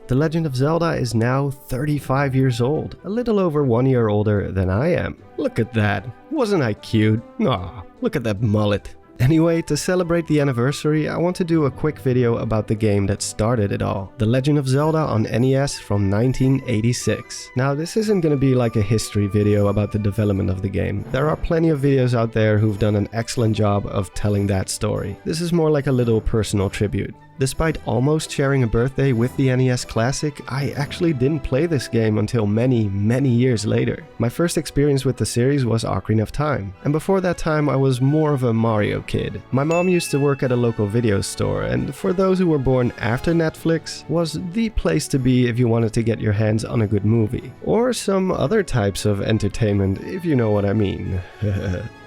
The Legend of Zelda is now 35 years old, a little over 1 year older than I am. Look at that. Wasn't I cute? Aw, look at that mullet. Anyway, to celebrate the anniversary, I want to do a quick video about the game that started it all. The Legend of Zelda on NES from 1986. Now, this isn't going to be like a history video about the development of the game. There are plenty of videos out there who've done an excellent job of telling that story. This is more like a little personal tribute. Despite almost sharing a birthday with the NES Classic, I actually didn't play this game until many years later. My first experience with the series was Ocarina of Time, and before that time I was more of a Mario kid. My mom used to work at a local video store, and for those who were born after Netflix, was the place to be if you wanted to get your hands on a good movie. Or some other types of entertainment, if you know what I mean.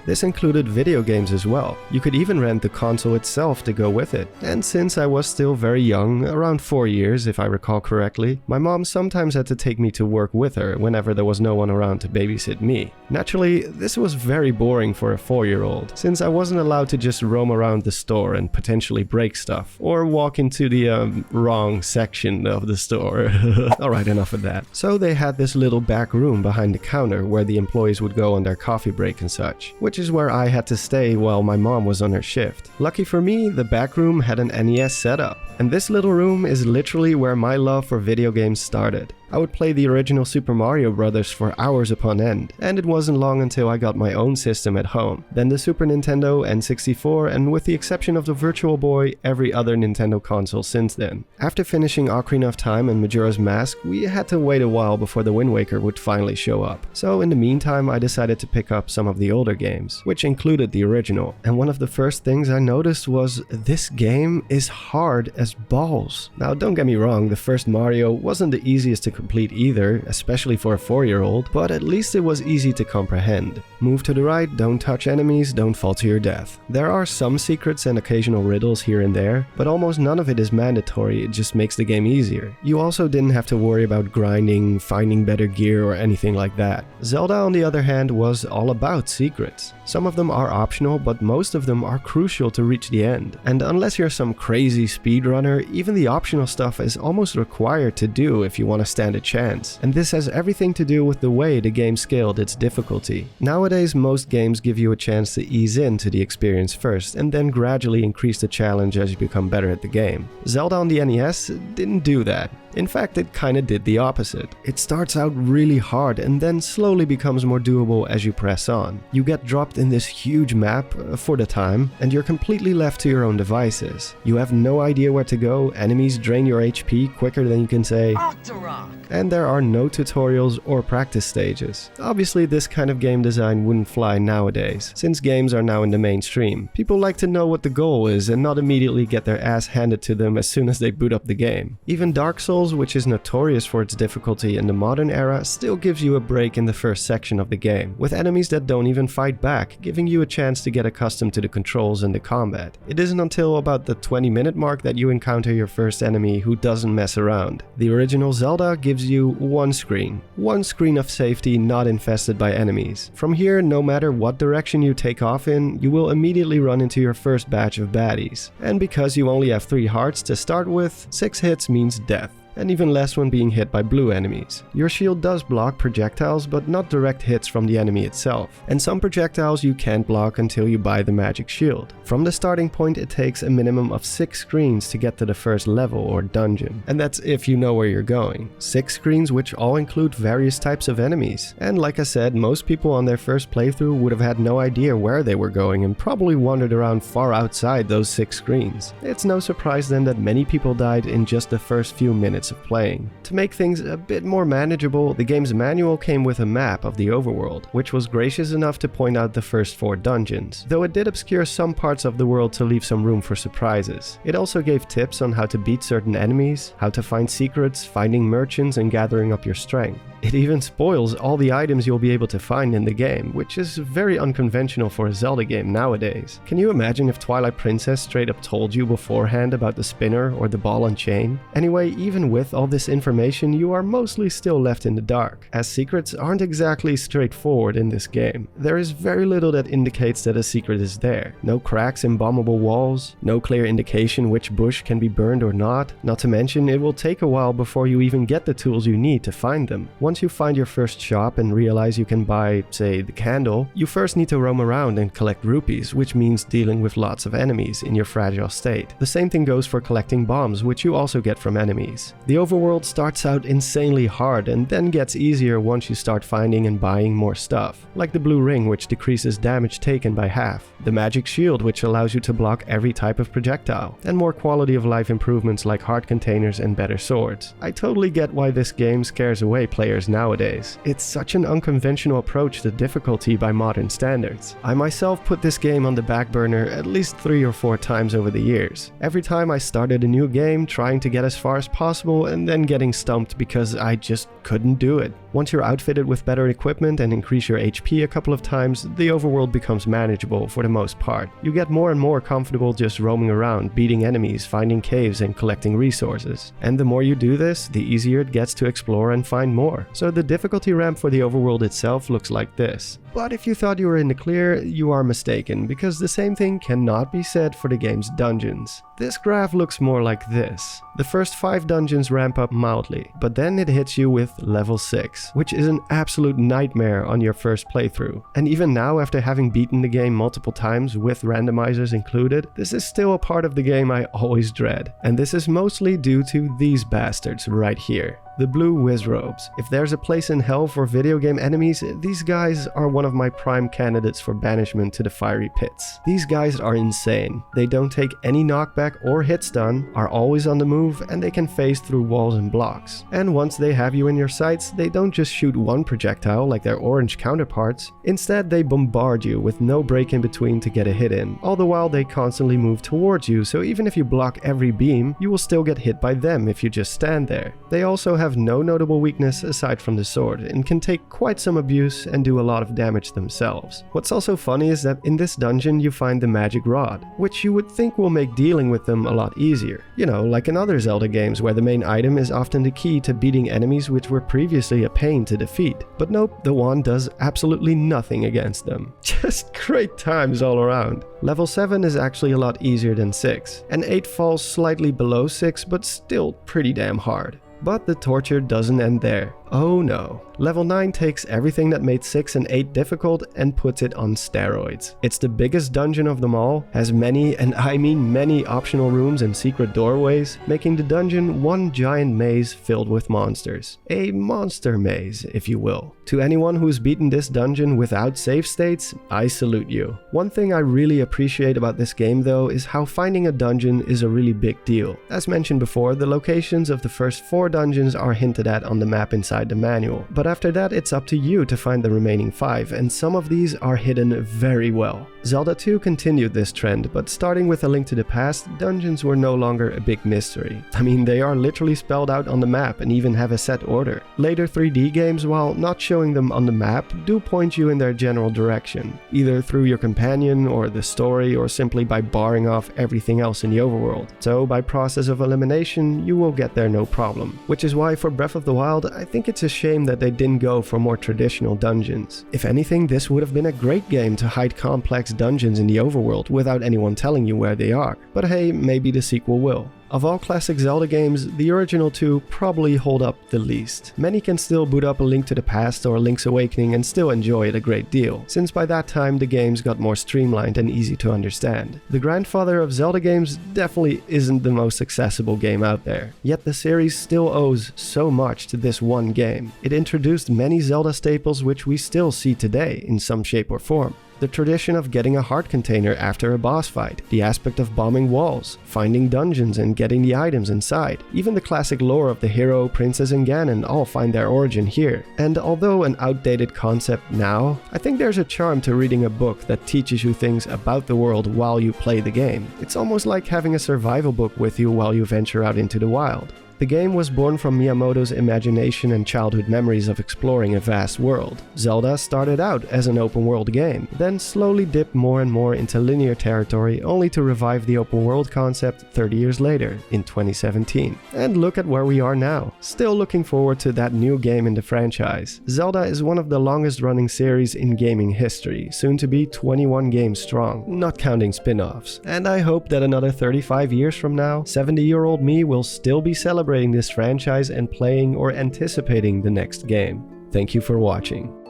This included video games as well. You could even rent the console itself to go with it. And since I was still very young, around 4 years if I recall correctly, my mom sometimes had to take me to work with her whenever there was no one around to babysit me. Naturally, this was very boring for a 4-year-old, since I wasn't allowed to just roam around the store and potentially break stuff, or walk into the wrong section of the store. Alright, enough of that. So they had this little back room behind the counter where the employees would go on their coffee break and such, which is where I had to stay while my mom was on her shift. Lucky for me, the back room had an NES setup, and this little room is literally where my love for video games started. I would play the original Super Mario Bros. For hours upon end, and it wasn't long until I got my own system at home. Then the Super Nintendo, N64, and with the exception of the Virtual Boy, every other Nintendo console since then. After finishing Ocarina of Time and Majora's Mask, we had to wait a while before the Wind Waker would finally show up. So in the meantime, I decided to pick up some of the older games, which included the original. And one of the first things I noticed was this game is hard as balls. Now don't get me wrong, the first Mario wasn't the easiest to complete either, especially for a 4-year-old, but at least it was easy to comprehend. Move to the right, don't touch enemies, don't fall to your death. There are some secrets and occasional riddles here and there, but almost none of it is mandatory, it just makes the game easier. You also didn't have to worry about grinding, finding better gear or anything like that. Zelda, on the other hand, was all about secrets. Some of them are optional, but most of them are crucial to reach the end. And unless you're some crazy speedrunner, even the optional stuff is almost required to do if you want to stand a chance. And this has everything to do with the way the game scaled its difficulty. Nowadays, most games give you a chance to ease into the experience first, and then gradually increase the challenge as you become better at the game. Zelda on the NES didn't do that. In fact, it kinda did the opposite. It starts out really hard and then slowly becomes more doable as you press on. You get dropped in this huge map for the time, and you're completely left to your own devices. You have no idea where to go, enemies drain your HP quicker than you can say, Octorok! And there are no tutorials or practice stages. Obviously, this kind of game design wouldn't fly nowadays, since games are now in the mainstream. People like to know what the goal is and not immediately get their ass handed to them as soon as they boot up the game. Even Dark Souls, which is notorious for its difficulty in the modern era, still gives you a break in the first section of the game, with enemies that don't even fight back, giving you a chance to get accustomed to the controls and the combat. It isn't until about the 20-minute mark that you encounter your first enemy who doesn't mess around. The original Zelda gives you one screen of safety not infested by enemies. From here, no matter what direction you take off in, you will immediately run into your first batch of baddies. And because you only have 3 hearts to start with, 6 hits means death, and even less when being hit by blue enemies. Your shield does block projectiles, but not direct hits from the enemy itself. And some projectiles you can't block until you buy the magic shield. From the starting point, it takes a minimum of 6 screens to get to the first level or dungeon. And that's if you know where you're going. 6 screens which all include various types of enemies. And like I said, most people on their first playthrough would have had no idea where they were going and probably wandered around far outside those 6 screens. It's no surprise then that many people died in just the first few minutes of playing. To make things a bit more manageable, the game's manual came with a map of the overworld, which was gracious enough to point out the first 4 dungeons, though it did obscure some parts of the world to leave some room for surprises. It also gave tips on how to beat certain enemies, how to find secrets, finding merchants, and gathering up your strength. It even spoils all the items you'll be able to find in the game, which is very unconventional for a Zelda game nowadays. Can you imagine if Twilight Princess straight up told you beforehand about the spinner or the ball and chain? Anyway, even with all this information, you are mostly still left in the dark, as secrets aren't exactly straightforward in this game. There is very little that indicates that a secret is there. No cracks in bombable walls, no clear indication which bush can be burned or not to mention it will take a while before you even get the tools you need to find them. Once you find your first shop and realize you can buy, say, the candle, you first need to roam around and collect rupees, which means dealing with lots of enemies in your fragile state. The same thing goes for collecting bombs, which you also get from enemies. The overworld starts out insanely hard and then gets easier once you start finding and buying more stuff, like the blue ring, which decreases damage taken by half, the magic shield, which allows you to block every type of projectile, and more quality of life improvements like heart containers and better swords. I totally get why this game scares away players nowadays. It's such an unconventional approach to difficulty by modern standards. I myself put this game on the back burner at least 3 or 4 times over the years. Every time I started a new game, trying to get as far as possible and then getting stumped because I just couldn't do it. Once you're outfitted with better equipment and increase your HP a couple of times, the overworld becomes manageable for the most part. You get more and more comfortable just roaming around, beating enemies, finding caves and collecting resources. And the more you do this, the easier it gets to explore and find more. So the difficulty ramp for the overworld itself looks like this. But if you thought you were in the clear, you are mistaken, because the same thing cannot be said for the game's dungeons. This graph looks more like this. The first 5 dungeons ramp up mildly, but then it hits you with level 6, which is an absolute nightmare on your first playthrough. And even now, after having beaten the game multiple times with randomizers included, this is still a part of the game I always dread. And this is mostly due to these bastards right here. The blue Wizrobes. If there's a place in hell for video game enemies, these guys are one of my prime candidates for banishment to the fiery pits. These guys are insane. They don't take any knockback or hit stun, are always on the move, and they can phase through walls and blocks. And once they have you in your sights, they don't just shoot one projectile like their orange counterparts. Instead, they bombard you with no break in between to get a hit in. All the while they constantly move towards you, so even if you block every beam, you will still get hit by them if you just stand there. They also have no notable weakness aside from the sword and can take quite some abuse and do a lot of damage themselves. What's also funny is that in this dungeon you find the magic rod, which you would think will make dealing with them a lot easier. You know, like in other Zelda games where the main item is often the key to beating enemies which were previously a pain to defeat. But nope, the wand does absolutely nothing against them. Just great times all around. Level 7 is actually a lot easier than 6, and 8 falls slightly below 6 but still pretty damn hard. But the torture doesn't end there. Oh no. Level 9 takes everything that made 6 and 8 difficult and puts it on steroids. It's the biggest dungeon of them all, has many, and I mean many, optional rooms and secret doorways, making the dungeon one giant maze filled with monsters. A monster maze, if you will. To anyone who's beaten this dungeon without save states, I salute you. One thing I really appreciate about this game though is how finding a dungeon is a really big deal. As mentioned before, the locations of the first 4 dungeons are hinted at on the map inside the manual, but after that it's up to you to find the remaining 5, and some of these are hidden very well. Zelda 2 continued this trend, but starting with A Link to the Past, dungeons were no longer a big mystery. I mean, they are literally spelled out on the map and even have a set order. Later 3D games, while not showing them on the map, do point you in their general direction, either through your companion or the story, or simply by barring off everything else in the overworld. So by process of elimination, you will get there no problem. Which is why for Breath of the Wild, I think it's a shame that they didn't go for more traditional dungeons. If anything, this would have been a great game to hide complex dungeons in the overworld without anyone telling you where they are. But hey, maybe the sequel will. Of all classic Zelda games, the original 2 probably hold up the least. Many can still boot up A Link to the Past or Link's Awakening and still enjoy it a great deal, since by that time the games got more streamlined and easy to understand. The grandfather of Zelda games definitely isn't the most accessible game out there, yet the series still owes so much to this one game. It introduced many Zelda staples which we still see today in some shape or form. The tradition of getting a heart container after a boss fight, the aspect of bombing walls, finding dungeons and getting the items inside. Even the classic lore of the hero, princess and Ganon all find their origin here. And although an outdated concept now, I think there's a charm to reading a book that teaches you things about the world while you play the game. It's almost like having a survival book with you while you venture out into the wild. The game was born from Miyamoto's imagination and childhood memories of exploring a vast world. Zelda started out as an open world game, then slowly dipped more and more into linear territory, only to revive the open world concept 30 years later, in 2017. And look at where we are now. Still looking forward to that new game in the franchise. Zelda is one of the longest running series in gaming history, soon to be 21 games strong, not counting spin-offs. And I hope that another 35 years from now, 70-year-old me will still be celebrating this franchise and playing or anticipating the next game. Thank you for watching.